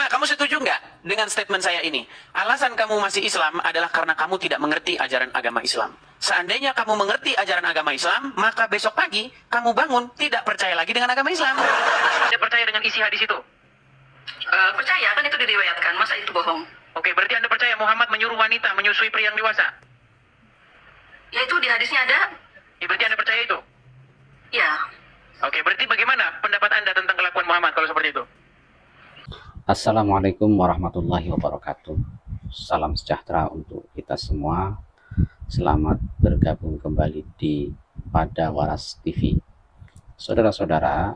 Pertama, kamu setuju nggak dengan statement saya ini? Alasan kamu masih Islam adalah karena kamu tidak mengerti ajaran agama Islam. Seandainya kamu mengerti ajaran agama Islam, maka besok pagi kamu bangun tidak percaya lagi dengan agama Islam. Tidak percaya dengan isi hadis itu? Percaya, kan itu diriwayatkan, masa itu bohong? Oke, berarti Anda percaya Muhammad menyuruh wanita menyusui pria yang dewasa? Ya itu di hadisnya ada. Ya, berarti Anda percaya itu? Ya. Oke, berarti bagaimana pendapat Anda tentang kelakuan Muhammad kalau seperti itu? Assalamualaikum warahmatullahi wabarakatuh. Salam sejahtera untuk kita semua. Selamat bergabung kembali di Pada Waras TV. Saudara-saudara,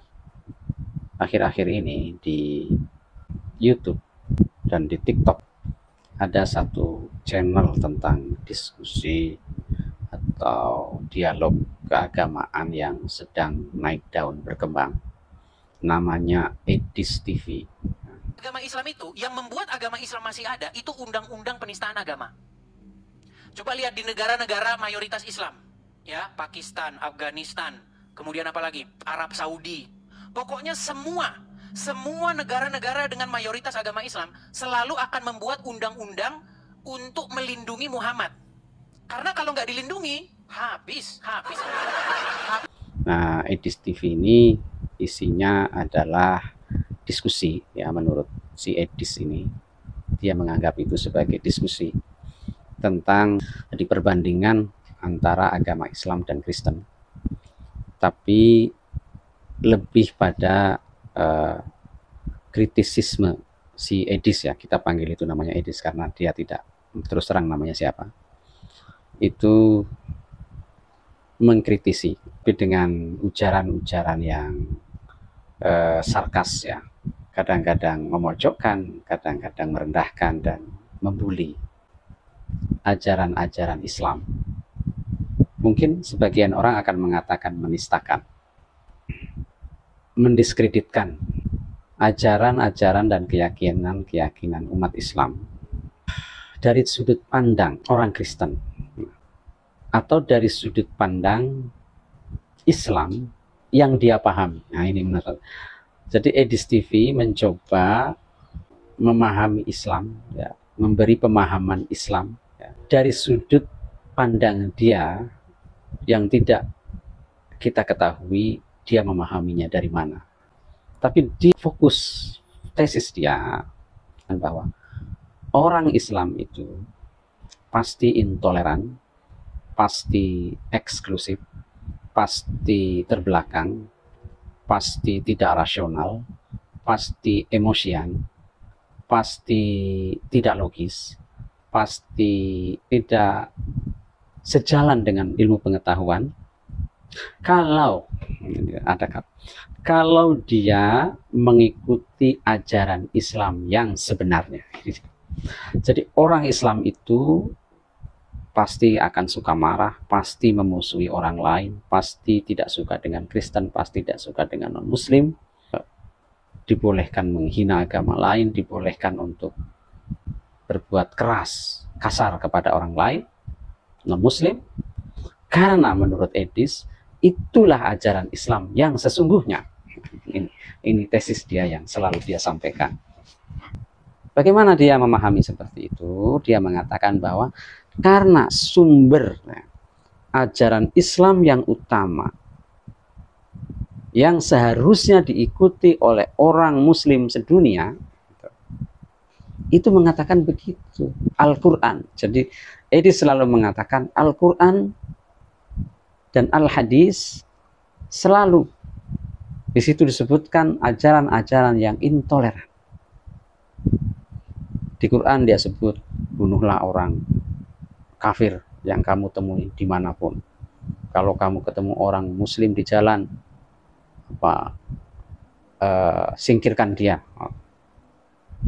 akhir-akhir ini di YouTube dan di TikTok ada satu channel tentang diskusi atau dialog keagamaan yang sedang naik daun berkembang. Namanya Edis TV. Agama Islam itu, yang membuat agama Islam masih ada, itu undang-undang penistaan agama. Coba lihat di negara-negara mayoritas Islam, ya, Pakistan, Afghanistan, kemudian apa lagi? Arab Saudi. Pokoknya semua negara-negara dengan mayoritas agama Islam selalu akan membuat undang-undang untuk melindungi Muhammad. Karena kalau nggak dilindungi, habis. Nah, Edis TV ini isinya adalah diskusi, ya, menurut si Edis ini. Dia menganggap itu sebagai diskusi tentang di perbandingan antara agama Islam dan Kristen. Tapi lebih pada kritisisme si Edis, ya, kita panggil itu namanya Edis karena dia tidak terus terang namanya siapa. Itu mengkritisi dengan ujaran-ujaran yang sarkas, ya, kadang-kadang memojokkan, kadang-kadang merendahkan dan membuli ajaran-ajaran Islam. Mungkin sebagian orang akan mengatakan menistakan, mendiskreditkan ajaran-ajaran dan keyakinan umat Islam dari sudut pandang orang Kristen atau dari sudut pandang Islam yang dia pahami. Nah, ini menurut. Jadi Edis TV mencoba memahami Islam, ya, memberi pemahaman Islam, ya, dari sudut pandang dia yang tidak kita ketahui dia memahaminya dari mana. Tapi di fokus tesis dia bahwa orang Islam itu pasti intoleran, pasti eksklusif, pasti terbelakang, pasti tidak rasional, pasti emosian, pasti tidak logis, pasti tidak sejalan dengan ilmu pengetahuan. Kalau dia mengikuti ajaran Islam yang sebenarnya. Jadi orang Islam itu pasti akan suka marah, pasti memusuhi orang lain, pasti tidak suka dengan Kristen, pasti tidak suka dengan non-Muslim, dibolehkan menghina agama lain, dibolehkan untuk berbuat keras, kasar kepada orang lain, non-Muslim, karena menurut Edis, itulah ajaran Islam yang sesungguhnya. Ini tesis dia yang selalu dia sampaikan. Bagaimana dia memahami seperti itu? Dia mengatakan bahwa karena sumber ajaran Islam yang utama yang seharusnya diikuti oleh orang Muslim sedunia itu mengatakan begitu, Al-Quran. Jadi Edis selalu mengatakan Al-Quran dan Al-Hadis selalu di situ disebutkan ajaran-ajaran yang intoleran. Di Quran dia sebut bunuhlah orang kafir yang kamu temui dimanapun. Kalau kamu ketemu orang Muslim di jalan, singkirkan dia.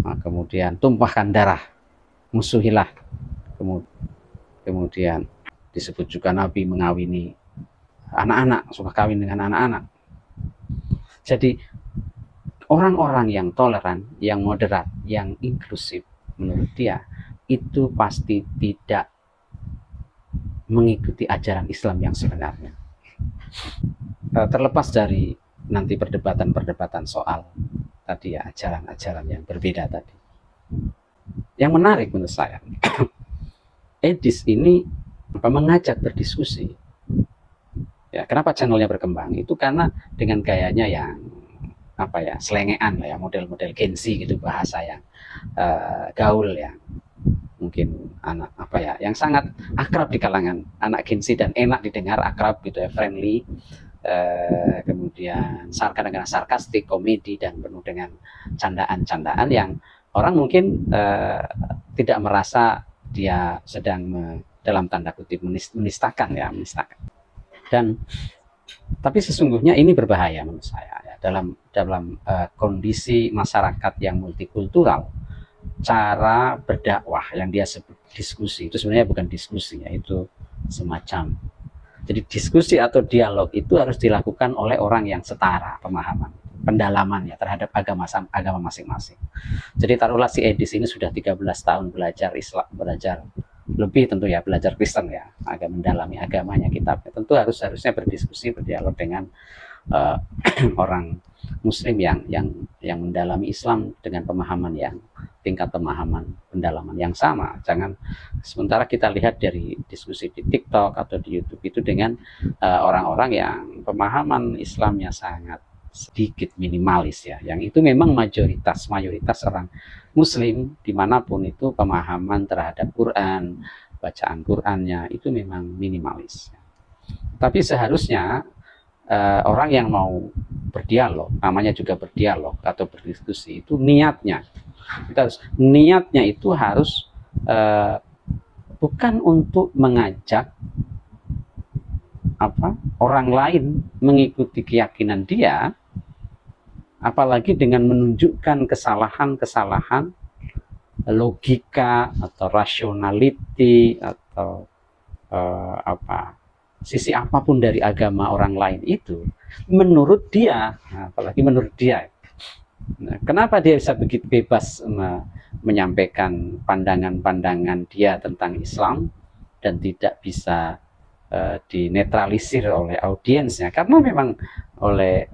Nah, kemudian tumpahkan darah, musuhilah. Kemudian disebut juga Nabi mengawini anak-anak, suka kawin dengan anak-anak. Jadi orang-orang yang toleran, yang moderat, yang inklusif, menurut dia itu pasti tidak mengikuti ajaran Islam yang sebenarnya. Terlepas dari nanti perdebatan-perdebatan soal tadi ya, ajaran-ajaran yang berbeda tadi. Yang menarik menurut saya, Edis ini mengajak berdiskusi. Ya, kenapa channelnya berkembang? Itu karena dengan gayanya yang selengean lah ya, model-model Gen Z gitu, bahasa yang gaul ya, mungkin anak yang sangat akrab di kalangan anak Gen Z dan enak didengar, akrab gitu ya, friendly, kemudian kadang-kadang sarkastik, komedi, dan penuh dengan candaan-candaan yang orang mungkin tidak merasa dia sedang dalam tanda kutip menistakan. Dan tapi sesungguhnya ini berbahaya menurut saya ya, dalam kondisi masyarakat yang multikultural. Cara berdakwah yang dia sebut diskusi itu sebenarnya bukan diskusi ya, itu semacam, jadi diskusi atau dialog itu harus dilakukan oleh orang yang setara pemahaman, pendalamannya terhadap agama masing-masing. Jadi taruhlah si Edis ini sudah 13 tahun belajar Islam, belajar lebih tentu ya, belajar Kristen ya, agak mendalami agamanya, kitabnya, tentu harusnya berdiskusi, berdialog dengan orang Muslim yang mendalami Islam dengan pemahaman yang tingkat pemahaman pendalaman yang sama. Jangan sementara kita lihat dari diskusi di TikTok atau di YouTube itu dengan orang-orang yang pemahaman Islamnya sangat sedikit minimalis ya, yang itu memang mayoritas orang Muslim dimanapun itu pemahaman terhadap Quran, bacaan Qurannya itu memang minimalis. Tapi seharusnya orang yang mau berdialog, namanya juga berdialog atau berdiskusi, itu niatnya itu harus bukan untuk mengajak orang lain mengikuti keyakinan dia, apalagi dengan menunjukkan kesalahan logika atau rationality atau sisi apapun dari agama orang lain itu menurut dia, apalagi menurut dia. Nah, kenapa dia bisa begitu bebas menyampaikan pandangan-pandangan dia tentang Islam dan tidak bisa dinetralisir oleh audiensnya? Karena memang oleh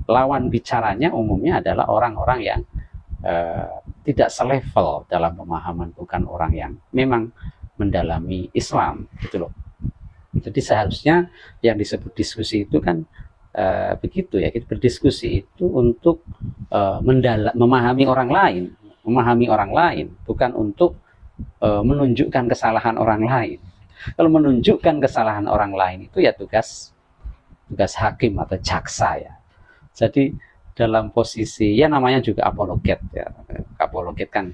lawan bicaranya umumnya adalah orang-orang yang tidak selevel dalam pemahaman, bukan orang yang memang mendalami Islam gitu loh. Jadi seharusnya yang disebut diskusi itu kan begitu ya, kita berdiskusi itu untuk memahami orang lain, bukan untuk menunjukkan kesalahan orang lain. Kalau menunjukkan kesalahan orang lain itu ya tugas hakim atau jaksa ya. Jadi dalam posisi ya namanya juga apologet ya. Apologet kan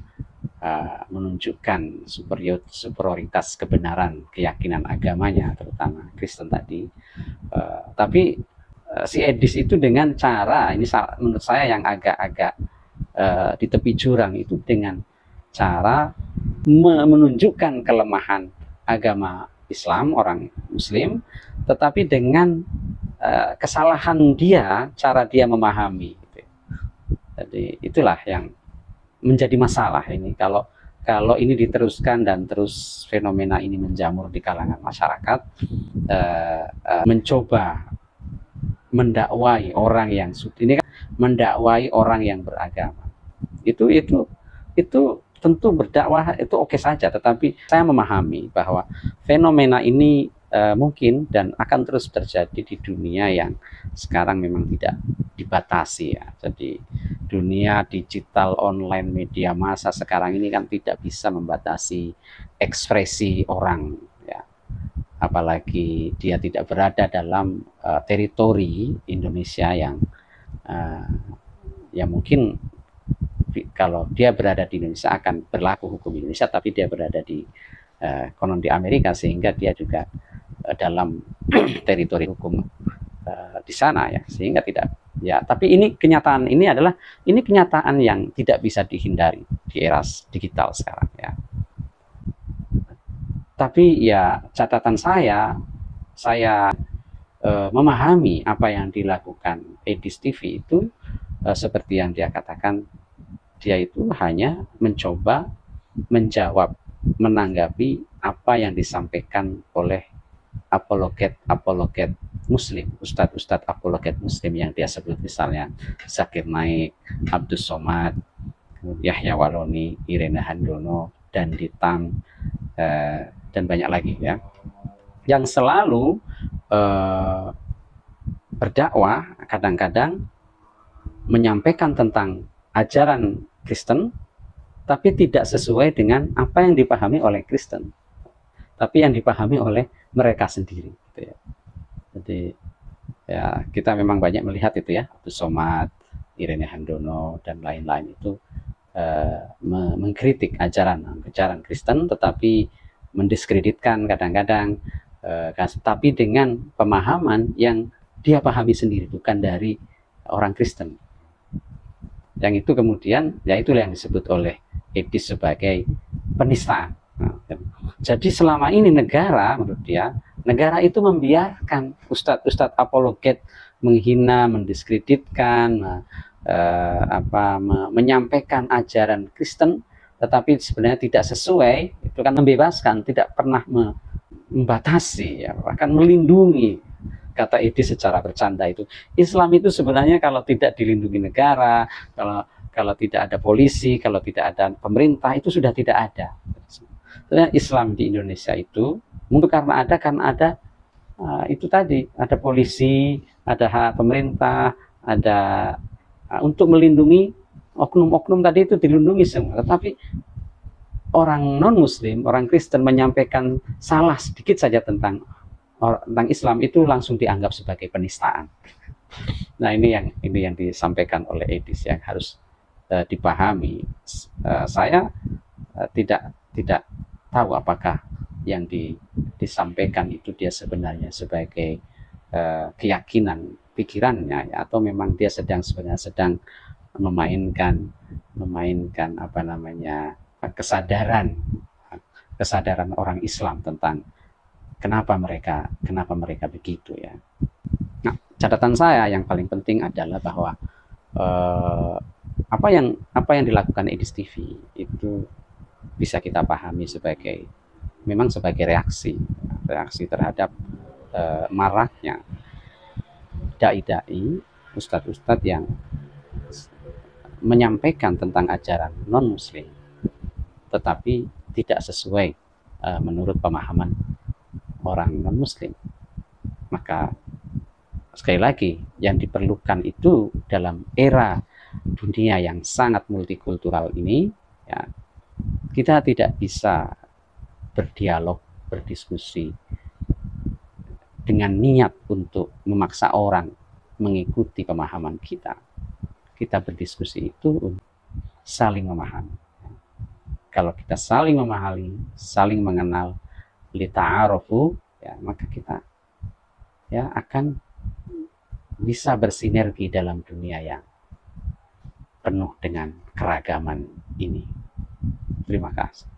menunjukkan superioritas kebenaran keyakinan agamanya, terutama Kristen tadi. Tapi si Edis itu dengan cara ini menurut saya yang agak-agak di tepi jurang itu, dengan cara menunjukkan kelemahan agama Islam, orang Muslim, tetapi dengan kesalahan dia, cara dia memahami gitu. Jadi itulah yang menjadi masalah ini. Kalau ini diteruskan dan terus fenomena ini menjamur di kalangan masyarakat, mencoba mendakwai orang yang ini kan mendakwai orang yang beragama, itu tentu berdakwah itu oke saja, tetapi saya memahami bahwa fenomena ini mungkin dan akan terus terjadi di dunia yang sekarang memang tidak dibatasi ya. Jadi dunia digital, online, media massa sekarang ini kan tidak bisa membatasi ekspresi orang ya, apalagi dia tidak berada dalam teritori Indonesia yang mungkin kalau dia berada di Indonesia akan berlaku hukum Indonesia, tapi dia berada di konon di Amerika, sehingga dia juga dalam teritori hukum di sana ya, sehingga tidak ya. Tapi ini kenyataan, ini kenyataan yang tidak bisa dihindari di era digital sekarang ya. Tapi ya catatan saya memahami apa yang dilakukan Edis TV itu seperti yang dia katakan, dia itu hanya mencoba menjawab, menanggapi apa yang disampaikan oleh apologet Muslim, ustadz-ustadz apologet Muslim yang dia sebut, misalnya Zakir Naik, Abdus Somad, Yahya Waloni, Irena Handono, dan Ditam, dan banyak lagi ya, yang selalu berdakwah, kadang-kadang menyampaikan tentang ajaran Kristen, tapi tidak sesuai dengan apa yang dipahami oleh Kristen, tapi yang dipahami oleh mereka sendiri. Gitu ya. Jadi ya kita memang banyak melihat itu ya, Abdus Somad, Irene Handono, dan lain-lain itu mengkritik ajaran Kristen, tetapi mendiskreditkan kadang-kadang, tapi dengan pemahaman yang dia pahami sendiri, bukan dari orang Kristen. Yang itu kemudian, ya itulah yang disebut oleh Edis sebagai penistaan. Nah, jadi selama ini negara, menurut dia, negara itu membiarkan ustadz-ustadz apologet menghina, mendiskreditkan, menyampaikan ajaran Kristen, tetapi sebenarnya tidak sesuai. Itu kan membebaskan, tidak pernah membatasi, ya, bahkan melindungi. Kata Edis secara bercanda itu, Islam itu sebenarnya kalau tidak dilindungi negara, kalau tidak ada polisi, kalau tidak ada pemerintah, itu sudah tidak ada. Sebenarnya Islam di Indonesia itu mungkin karena ada itu tadi, ada polisi, ada pemerintah, ada untuk melindungi oknum-oknum tadi, itu dilindungi semua. Tetapi orang non-Muslim, orang Kristen menyampaikan salah sedikit saja tentang Islam, itu langsung dianggap sebagai penistaan. Nah, ini yang disampaikan oleh Edis yang harus dipahami. Saya tidak tahu apakah yang disampaikan itu dia sebenarnya sebagai keyakinan pikirannya, ya, atau memang dia sebenarnya sedang memainkan kesadaran orang Islam tentang kenapa mereka begitu, ya. Nah, catatan saya yang paling penting adalah bahwa apa yang dilakukan Edis TV itu bisa kita pahami sebagai reaksi terhadap maraknya dai-dai, ustadz-ustadz yang menyampaikan tentang ajaran non-Muslim, tetapi tidak sesuai menurut pemahaman orang non-Muslim. Maka sekali lagi, yang diperlukan itu dalam era dunia yang sangat multikultural ini, ya, kita tidak bisa berdialog, berdiskusi dengan niat untuk memaksa orang mengikuti pemahaman kita. Kita berdiskusi itu untuk saling memahami. Kalau kita saling memahami, saling mengenal, lita'arofu, ya, maka kita ya akan bisa bersinergi dalam dunia yang penuh dengan keragaman ini. Terima kasih.